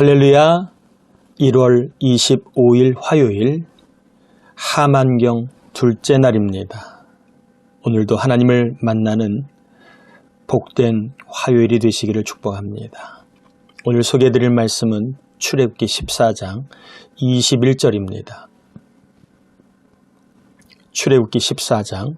할렐루야. 1월 25일 화요일 하만경 둘째 날입니다. 오늘도 하나님을 만나는 복된 화요일이 되시기를 축복합니다. 오늘 소개해드릴 말씀은 출애굽기 14장 21절입니다. 출애굽기 14장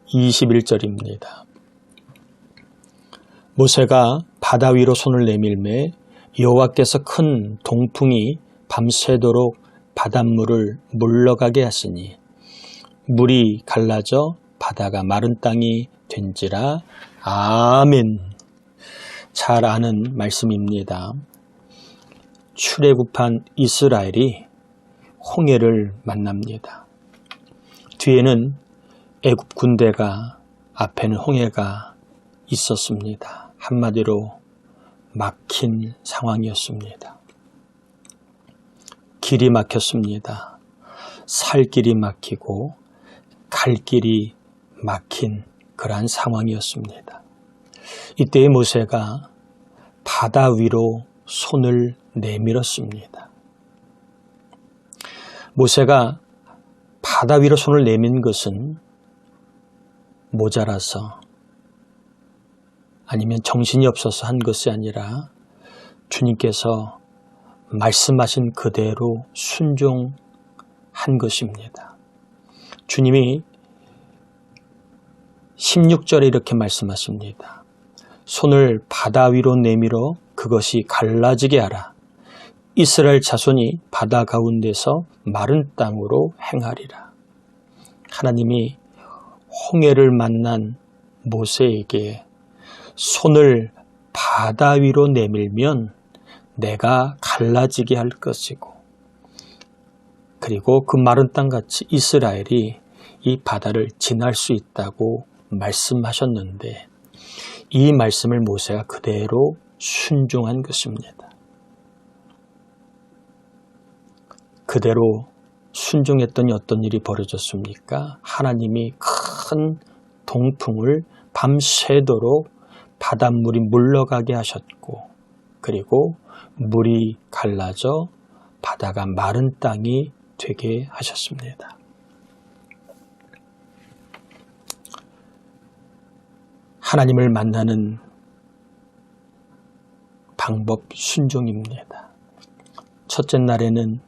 21절입니다. 모세가 바다 위로 손을 내밀매 여호와께서 큰 동풍이 밤새도록 바닷물을 물러가게 하시니 물이 갈라져 바다가 마른 땅이 된지라. 아멘. 잘 아는 말씀입니다. 출애굽한 이스라엘이 홍해를 만납니다. 뒤에는 애굽 군대가, 앞에는 홍해가 있었습니다. 한마디로 막힌 상황이었습니다. 길이 막혔습니다. 살 길이 막히고 갈 길이 막힌 그러한 상황이었습니다. 이때의 모세가 바다 위로 손을 내밀었습니다. 모세가 바다 위로 손을 내민 것은 모자라서 아니면 정신이 없어서 한 것이 아니라 주님께서 말씀하신 그대로 순종한 것입니다. 주님이 16절에 이렇게 말씀하십니다. 손을 바다 위로 내밀어 그것이 갈라지게 하라. 이스라엘 자손이 바다 가운데서 마른 땅으로 행하리라. 하나님이 홍해를 만난 모세에게 손을 바다 위로 내밀면 내가 갈라지게 할 것이고, 그리고 그 마른 땅같이 이스라엘이 이 바다를 지날 수 있다고 말씀하셨는데 이 말씀을 모세가 그대로 순종한 것입니다. 그대로 순종했더니 어떤 일이 벌어졌습니까? 하나님이 큰 동풍을 밤새도록 바닷물이 물러가게 하셨고, 그리고 물이 갈라져 바다가 마른 땅이 되게 하셨습니다. 하나님을 만나는 방법 순종입니다. 첫째 날에는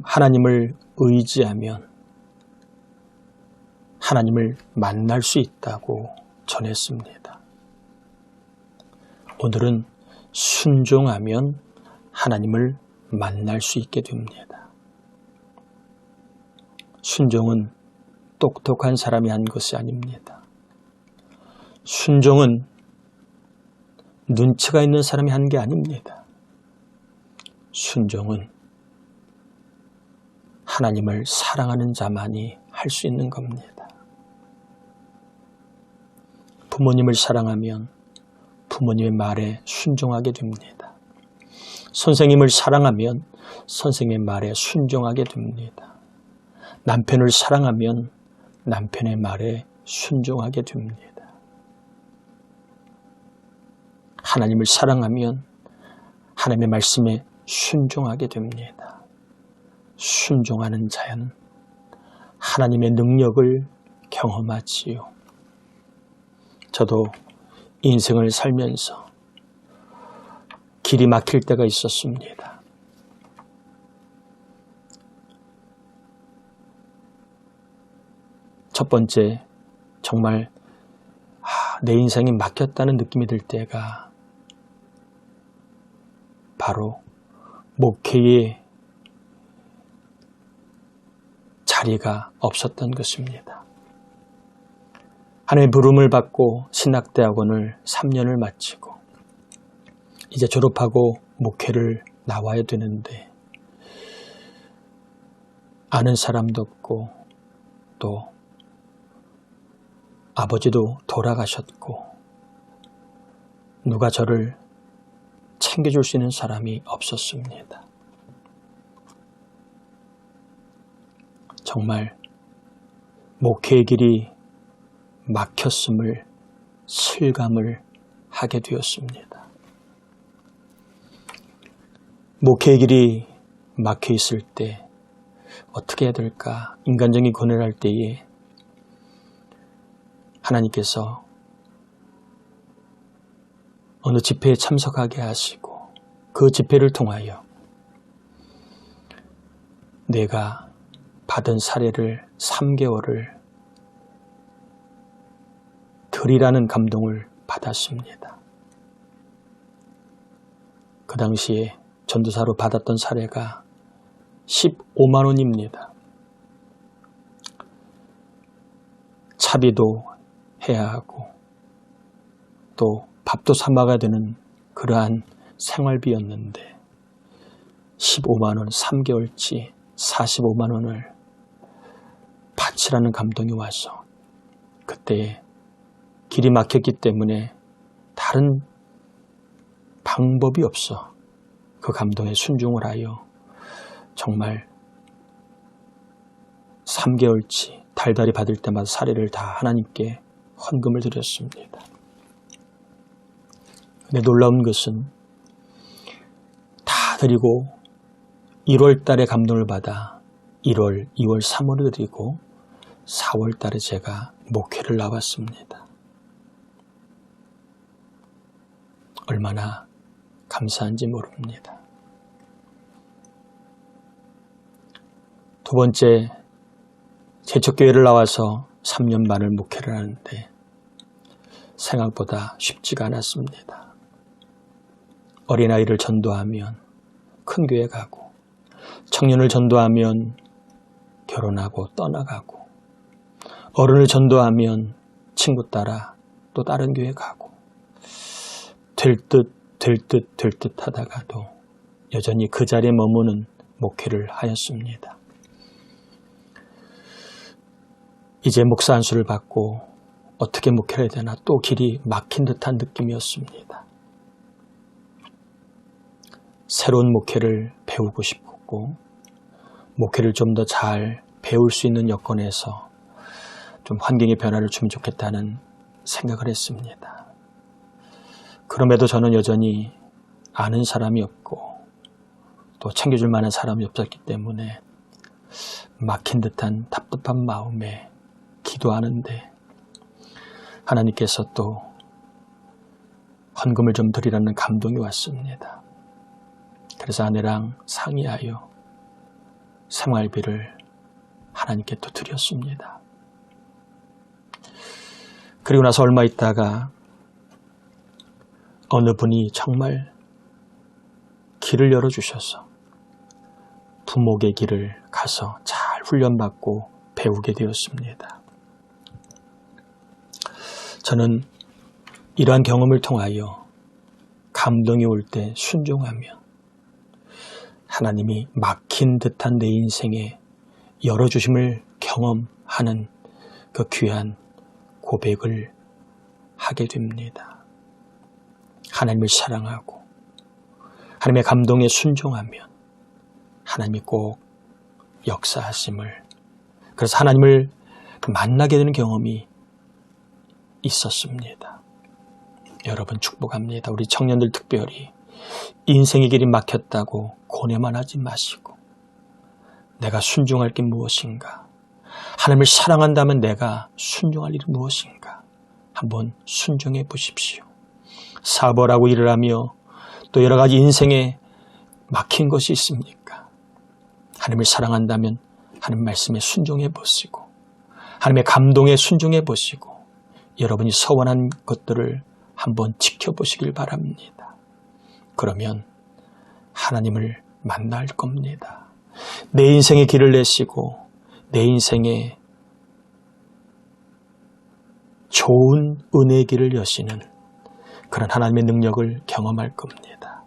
하나님을 의지하면 하나님을 만날 수 있다고 전했습니다. 오늘은 순종하면 하나님을 만날 수 있게 됩니다. 순종은 똑똑한 사람이 한 것이 아닙니다. 순종은 눈치가 있는 사람이 한 게 아닙니다. 순종은 하나님을 사랑하는 자만이 할 수 있는 겁니다. 부모님을 사랑하면 부모님의 말에 순종하게 됩니다. 선생님을 사랑하면 선생님의 말에 순종하게 됩니다. 남편을 사랑하면 남편의 말에 순종하게 됩니다. 하나님을 사랑하면 하나님의 말씀에 순종하게 됩니다. 순종하는 자는 하나님의 능력을 경험하지요. 저도 인생을 살면서 길이 막힐 때가 있었습니다. 첫 번째, 정말 내 인생이 막혔다는 느낌이 들 때가 바로 목회의 자리가 없었던 것입니다. 하나님의 부름을 받고 신학대학원을 3년을 마치고 이제 졸업하고 목회를 나와야 되는데 아는 사람도 없고 또 아버지도 돌아가셨고 누가 저를 챙겨줄 수 있는 사람이 없었습니다. 정말 목회의 길이 막혔음을 실감을 하게 되었습니다. 목회의 길이 막혀 있을 때 어떻게 해야 될까? 인간적인 고뇌할 때에 하나님께서 어느 집회에 참석하게 하시고 그 집회를 통하여 내가 받은 사례를 3개월을 드리라는 감동을 받았습니다. 그 당시에 전도사로 받았던 사례가 15만 원입니다. 차비도 해야 하고 또 밥도 사 먹어야 되는 그러한 생활비였는데 15만 원 3개월치 45만 원을 바치라는 감동이 와서 그때 길이 막혔기 때문에 다른 방법이 없어 그 감동에 순종을 하여 정말 3개월치 달달이 받을 때마다 사례를 다 하나님께 헌금을 드렸습니다. 근데 놀라운 것은 다 드리고 1월 달에 감동을 받아 1월, 2월, 3월을 드리고 4월 달에 제가 목회를 나왔습니다. 얼마나 감사한지 모릅니다. 두 번째, 제척교회를 나와서 3년 반을 목회를 하는데 생각보다 쉽지가 않았습니다. 어린아이를 전도하면 큰 교회 가고 청년을 전도하면 결혼하고 떠나가고 어른을 전도하면 친구 따라 또 다른 교회 가고 될 듯 하다가도 여전히 그 자리에 머무는 목회를 하였습니다. 이제 목사 안수를 받고 어떻게 목회를 해야 되나 또 길이 막힌 듯한 느낌이었습니다. 새로운 목회를 배우고 싶었고 목회를 좀 더 잘 배울 수 있는 여건에서 좀 환경의 변화를 주면 좋겠다는 생각을 했습니다. 그럼에도 저는 여전히 아는 사람이 없고 또 챙겨줄 만한 사람이 없었기 때문에 막힌 듯한 답답한 마음에 기도하는데 하나님께서 또 헌금을 좀 드리라는 감동이 왔습니다. 그래서 아내랑 상의하여 생활비를 하나님께 또 드렸습니다. 그리고 나서 얼마 있다가 어느 분이 정말 길을 열어주셔서 부목의 길을 가서 잘 훈련받고 배우게 되었습니다. 저는 이러한 경험을 통하여 감동이 올 때 순종하며 하나님이 막힌 듯한 내 인생에 열어주심을 경험하는 그 귀한 고백을 하게 됩니다. 하나님을 사랑하고 하나님의 감동에 순종하면 하나님이 꼭 역사하심을, 그래서 하나님을 만나게 되는 경험이 있었습니다. 여러분 축복합니다. 우리 청년들 특별히 인생의 길이 막혔다고 고뇌만 하지 마시고 내가 순종할 게 무엇인가, 하나님을 사랑한다면 내가 순종할 일이 무엇인가 한번 순종해 보십시오. 사업을 하고 일을 하며 또 여러 가지 인생에 막힌 것이 있습니까? 하나님을 사랑한다면 하나님 말씀에 순종해 보시고 하나님의 감동에 순종해 보시고 여러분이 서원한 것들을 한번 지켜보시길 바랍니다. 그러면 하나님을 만날 겁니다. 내 인생의 길을 내시고 내 인생에 좋은 은혜의 길을 여시는 그런 하나님의 능력을 경험할 겁니다.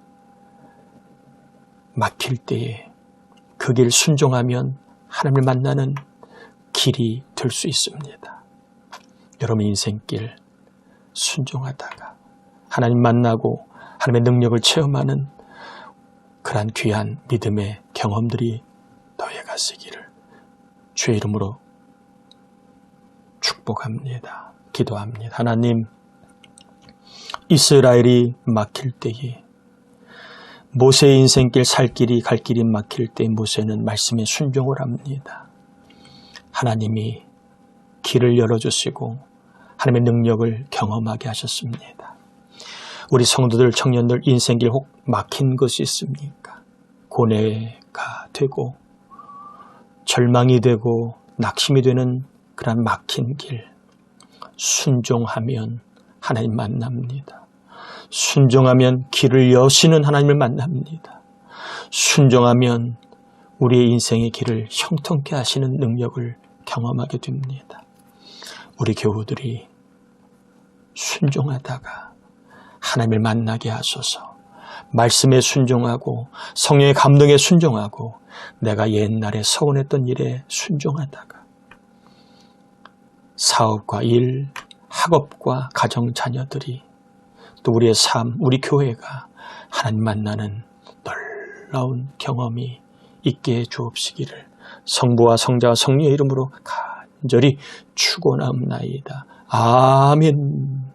막힐 때에 그 길 순종하면 하나님을 만나는 길이 될 수 있습니다. 여러분 인생길 순종하다가 하나님 만나고 하나님의 능력을 체험하는 그러한 귀한 믿음의 경험들이 더해가시기를 주의 이름으로 축복합니다. 기도합니다. 하나님, 이스라엘이 막힐 때에 모세의 인생길 살 길이 갈 길이 막힐 때 모세는 말씀에 순종을 합니다. 하나님이 길을 열어주시고 하나님의 능력을 경험하게 하셨습니다. 우리 성도들, 청년들 인생길 혹 막힌 것이 있습니까? 고뇌가 되고 절망이 되고 낙심이 되는 그런 막힌 길, 순종하면 하나님 만납니다. 순종하면 길을 여시는 하나님을 만납니다. 순종하면 우리의 인생의 길을 형통케 하시는 능력을 경험하게 됩니다. 우리 교우들이 순종하다가 하나님을 만나게 하소서. 말씀에 순종하고 성령의 감동에 순종하고 내가 옛날에 서운했던 일에 순종하다가 사업과 일, 학업과 가정 자녀들이 또 우리의 삶, 우리 교회가 하나님 만나는 놀라운 경험이 있게 해 주옵시기를 성부와 성자와 성령의 이름으로 간절히 축원하옵나이다. 아멘.